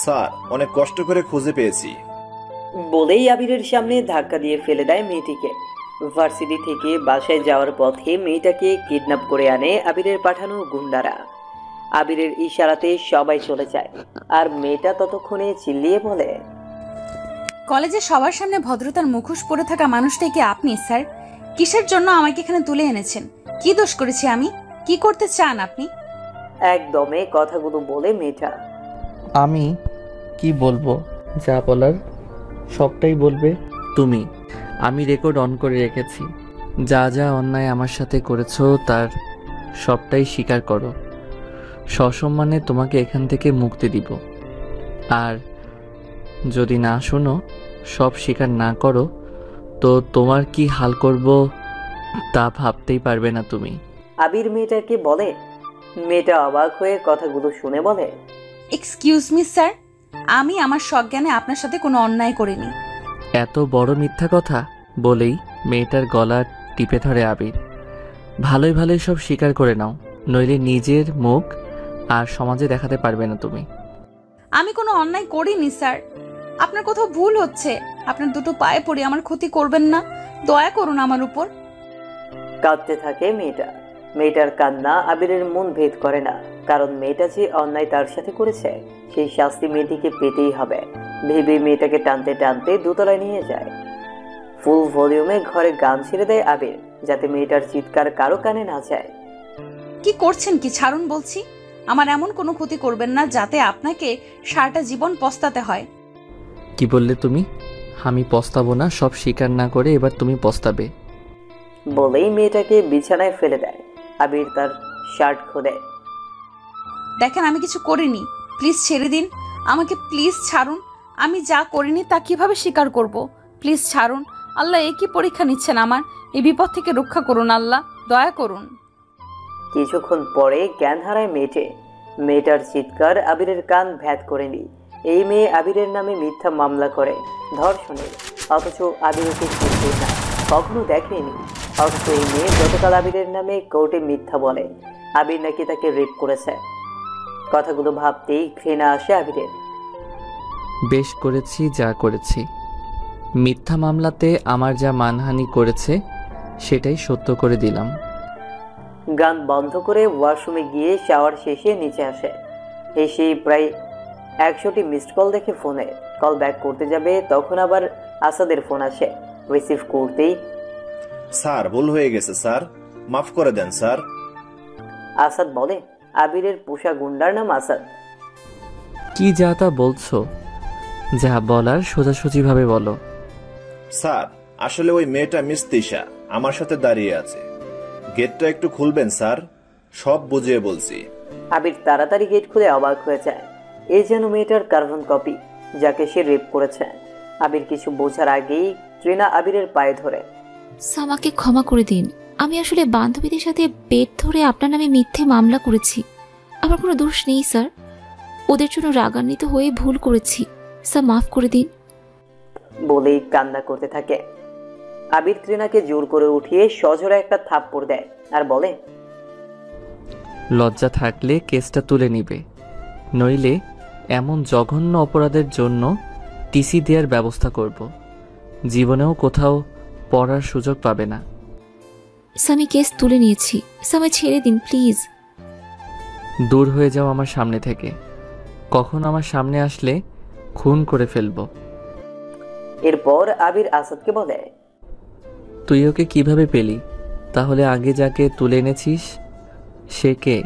Sir, অনেক কষ্ট করে খুঁজে পেয়েছি। বলেই আবিরের সামনে ধাক্কা দিয়ে ফেলে দেয় মেয়েটিকে। ভার্সিটি থেকে বাসায় যাওয়ার পথে মেয়েটাকে কিডন্যাপ করে আনে আবিরের পাঠানো গুন্ডারা। আবিরের ইশারাতে সবাই চলে যায়, আর মেয়েটা ততক্ষণে চিল্লিয়ে বলে, কলেজে সবার সামনে ভদ্রতার মুখোশ পরে থাকা মানুষটাই কি আপনি স্যার? কিসের জন্য আমাকে এখানে তুলে এনেছেন? কি দোষ করেছি আমি? কি করতে চান আপনি? একদমে কথাগুলো বলে মেয়েটা। আমি কি বলবো? যা বলার সবটাই বলবে তুমি। আমি রেকর্ড অন করে রেখেছি। যা যা অন্যায় আমার সাথে করেছো তার সবটাই স্বীকার করো। সসম্মানে তোমাকে এখান থেকে মুক্তি দিব। আর যদি না শোনো, সব স্বীকার না করো, তো তোমার কি হাল করব তা ভাবতেই পারবে না তুমি। আবির মেয়েটাকে বলে। মেয়েটা অবাক হয়ে কথাগুলো শুনে বলে, এক্সকিউজ মি স্যার, আমি আমার সজ্ঞানে আপনার সাথে কোনো অন্যায় করিনি। এত বড় মিথ্যা কথা বলেই মেয়েটার গলা টিপে ধরে আবির। ভালোই ভালোই সব স্বীকার করে নাও, নইলে নিজের মুখ আর সমাজে দেখাতে পারবে না তুমি। আমি কোনো অন্যায় করিনি স্যার, আপনার কোথাও ভুল হচ্ছে। আপনার দুটো পায়ে পড়ে আমার ক্ষতি করবেন না, দয়া করুন আমার উপর। কাঁদতে থাকে মেয়েটা। মেয়েটার কান্না আবিরের মন ভেদ করে না, কারণ মেয়েটা যে অন্যায় তার সাথে করেছে সেই শাস্তি মেয়েটিকে পেতেই হবে ভেবে মেয়েটাকে টানতে টানতে দোতলায় নিয়ে যায়। ফুল ভলিউমে ঘরে গান ছেড়ে দেয় আবির, যাতে মেয়েটার চিৎকার কারো কানে না যায়। কি করছেন কি? ছাড়ুন বলছি। আমার এমন কোনো ক্ষতি করবেন না যাতে আপনাকে সারাটা জীবন পস্তাতে হয়। কি বললে তুমি? আমি পস্তাবো না, সব স্বীকার না করে এবার তুমি পস্তাবে। বলেই মেয়েটাকে বিছানায় ফেলে দেয়। আবির তার শার্ট খোলে। দেখেন, আমি কিছু করিনি, প্লিজ ছেড়ে দিন আমাকে, প্লিজ ছাড়ুন। আমি যা করিনি তা কিভাবে স্বীকার করব? প্লিজ ছাড়ুন। আল্লাহ, এ কি পরীক্ষা নিচ্ছেন আমার? এই বিপদ থেকে রক্ষা করুন আল্লাহ, দয়া করুন। কিছুক্ষণ পরে জ্ঞান হারায় মেয়েটে। মেয়েটার চিৎকার আবিরের কান ভ্যাদ করে নি। এই মেয়ে আবিরের নামে মিথ্যা মামলা করে ধর্ষণের, অথচ আবির ওকে চিনতেই না, কখনো দেখেনি। অথচ এই মেয়ে গতকাল আবিরের নামে কোর্টে মিথ্যা বলে আবির নাকি তাকে রেপ করেছে। কথাগুলো ভাবতেই ঘৃণা আসে আবিরের। বেশ করেছি যা করেছি। মিথ্যা মামলাতে আমার যা মানহানি করেছে সেটাই সত্য করে দিলাম। গান বন্ধ করে ওয়াশরুমে গিয়ে শাওয়ার শেষে নিচে আসে। এসেই প্রায় 100টি মিসড কল দেখে ফোনে কল ব্যাক করতে যাবে, তখন আবার আসাদের ফোন আসে। রিসিভ করতেই, স্যার, ভুল হয়ে গেছে স্যার, মাফ করে দেন স্যার। আসাদ বলে, আবিরের পোষা গুন্ডার নাম আসাদ। কি যা তা বলছো? যা বলার সোজাসুজি ভাবে বলো। স্যার, আসলে ওই মেয়েটা মিস তিশা আমার সাথে দাঁড়িয়ে আছে। গেটটা একটু খুলবেন স্যার? সব বুঝিয়ে বলছি। আবির তাড়াতাড়ি গেট খুলে অবাক হয়ে যায়। এই যেন মেয়েটার কার্বন কপি, যাকে সে রেপ করেছে। আবির কিছু বোঝার আগেই ট্রিনা আবিরের পায়ে ধরে, আমাকে ক্ষমা করে দিন। আমি আসলে বান্ধবীদের সাথে পেট ধরে আপনার নামে মিথ্যে মামলা করেছি। আমার কোনো দোষ নেই স্যার, ওদের জন্য রাগান্বিত হয়ে ভুল করেছি। স্যার, মাফ করে দিন। বলেই কান্না করতে থাকে। আবির ট্রিনাকে জোর করে উঠিয়ে সজোরে একটা থাপ্পড় দেয় আর বলে, লজ্জা থাকলে কেসটা তুলে নিবে, নইলে এমন জঘন্য অপরাধের জন্য টিসি দেওয়ার ব্যবস্থা করব। জীবনেও কোথাও পড়ার সুযোগ পাবে না। স্যার, আমি কেস তুলে নিয়েছি। স্যার, আমায় ছেড়ে দিন প্লিজ। দূর হয়ে যাও আমার সামনে থেকে। কখন আমার সামনে আসলে খুন করে ফেলবো। এরপর আবির আসাদকে বলে, তুই ওকে কিভাবে পেলি? তাহলে আগে যাকে তুলে এনেছিস সে কে?